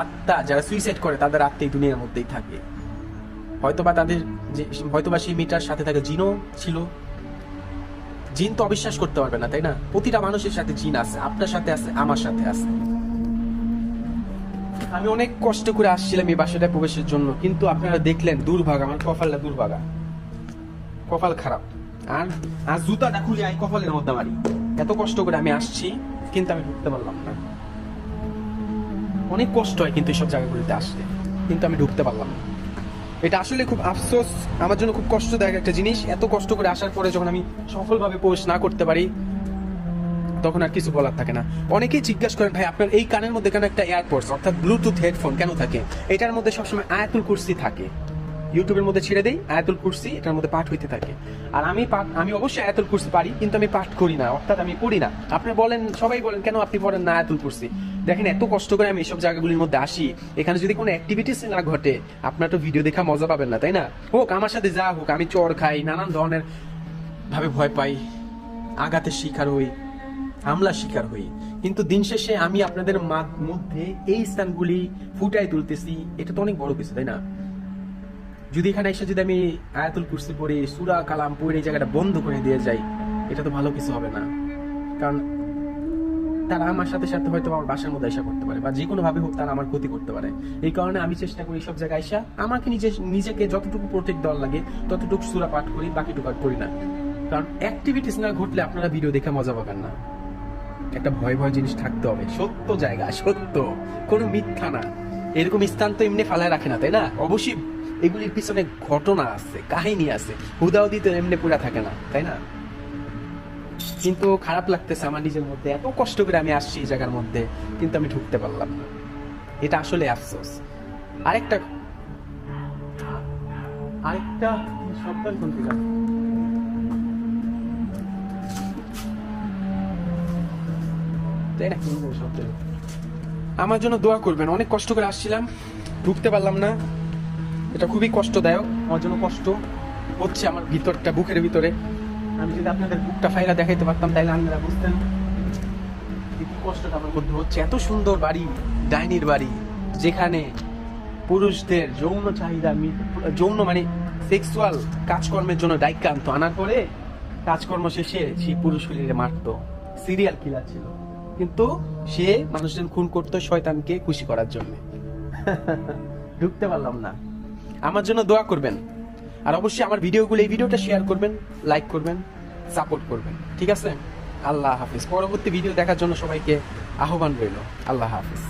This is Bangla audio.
আত্মা যারা সুইসাইড করে তাদের আত্মা এই দুনিয়ার মধ্যেই থাকে। হয়তোবা তাদের যে হয়তোবা সেই মেয়েটার সাথে থাকে জিনও ছিল। জিন তো অবিশ্বাস করতে পারবে না, তাই না? প্রতিটা মানুষের সাথে জিন আছে, আপনার সাথে আছে, আমার সাথে আছে। আমি অনেক কষ্ট করে আসছিলাম এই বাসাটায় প্রবেশের জন্য, কিন্তু আপনারা দেখলেন দুর্ভাগা, আমার কপালটা দুর্ভাগা, কপাল খারাপ। আর জুতাটা খুলে আমি কপালের মধ্যে মারি। এত কষ্ট করে আমি আসছি, কিন্তু আমি ঢুকতে পারলাম না। অনেক কষ্ট হয় কিন্তু এইসব জায়গাগুলিতে আসলে, কিন্তু আমি ঢুকতে পারলাম না। এটা আসলে খুব আফসোস, আমার জন্য খুব কষ্টদায়ক একটা জিনিস। এত কষ্ট করে আসার পরে যখন আমি সফলভাবে প্রবেশ না করতে পারি, তখন আর কিছু বলার থাকে না। অনেকেই জিজ্ঞাসা করেন, ভাই আপনার এই কানের মধ্যে কেন একটা এয়ারপোর্টস অর্থাৎ ব্লুটুথ হেডফোন কেন থাকে? এটার মধ্যে সবসময় আয়াতুল কুরসি থাকে। ইউটিউবের মধ্যে ছেড়ে দেই, আয়াতুল কুরসি এটার মধ্যে পাঠ হইতে থাকে। আর আমি অবশ্যই আয়াতুল কুরসি পারি, কিন্তু আমি পাঠ করি না, অর্থাৎ আমি পড়ি না। আপনি বলেন, সবাই বলেন কেন আপনি পড়েন না আয়াতুল কুরসি? দেখেন, এত কষ্ট করে আমি এইসব জায়গাগুলির মধ্যে আসি, এখানে যদি কোনো অ্যাক্টিভিটিস না ঘটে, আপনার তো ভিডিও দেখা মজা পাবেন না, তাই না? হোক আমার সাথে যা হোক, আমি চর খাই, নানান ধরনের ভাবে ভয় পাই, আঘাতের শিকার হই, হামলার শিকার হই, কিন্তু দিন শেষে আমি আপনাদের মধ্যে এই স্থানগুলি ফুটাই তুলতেছি। এটা তো অনেক বড় কিছু, তাই না? যদি এখানে এসে যদি আমি আয়াতুল কুরসি পড়ে, সূরা কালাম পড়ে এই জায়গাটা বন্ধ করে দিয়ে যাই, এটা তো ভালো কিছু হবে না। কারণ তারা আমার সাথে সাথে হয়তো আমার বাসার মধ্যে আশা করতে পারে, বা যে কোনো ভাবে হোক তারা আমার ক্ষতি করতে পারে। এই কারণে আমি চেষ্টা করি সব জায়গায় আইসা আমাকে নিজেকে যতটুকু প্রোটেক্ট দেওয়ার লাগে ততটুকু সূরা পাঠ করি, বাকিটুকু আর করি না। কারণ অ্যাক্টিভিটিস না ঘটলে আপনারা ভিডিও দেখে মজা পাবেন না। একটা ভয় ভয় জিনিস থাকতে হবে, সত্য জায়গা, সত্য, কোনো মিথ্যা না। এরকম স্থান তো এমনি ফালায় রাখে না, তাই না? অবশ্যই এগুলির পিছনে ঘটনা আছে, কাহিনী আছে, হুদাহুদি তো এমনি পুরা থাকে না, তাই না? কিন্তু খারাপ লাগতেছে আমার নিজের মধ্যে, এত কষ্ট করে আমি আসছি এই জায়গার মধ্যে, কিন্তু আমি ঢুকতে পারলাম না। এটা আসলে আফসোস। আরেকটা আরেকটা শব্দ কোন থেকে? আমার জন্য দোয়া করবেন। অনেক কষ্ট করে আসছিলাম, ঢুকতে পারলাম না। এটা খুবই কষ্টদায়ক, আমার জন্য কষ্ট হচ্ছে আমার ভিতরটা, বুকের ভিতরে। আমি যদি আপনাদের বুকটা ফাইলা দেখাইতে পারতাম, তাইলে আপনারা বুঝতেন কি কষ্টটা আমার মধ্যে হচ্ছে। এত সুন্দর বাড়ি, ডাইনির বাড়ি, যেখানে পুরুষদের যৌন চাহিদা, যৌন মানে সেক্সুয়াল কাজকর্মের জন্য ডাইকা আনতো, আনার পরে কাজকর্ম শেষে সেই পুরুষগুলিকে মারতো। সিরিয়াল কিলার ছিল, কিন্তু সে মানুষজন খুন করতো শয়তানকে খুশি করার জন্য। ঢুকতে পারলাম না। আমার জন্য দোয়া করবেন, আর অবশ্যই আমার ভিডিওগুলো, এই ভিডিওটা শেয়ার করবেন, লাইক করবেন, সাপোর্ট করবেন, ঠিক আছে? আল্লাহ হাফিজ। পরবর্তী ভিডিও দেখার জন্য সবাইকে আহ্বান রইল। আল্লাহ হাফিজ।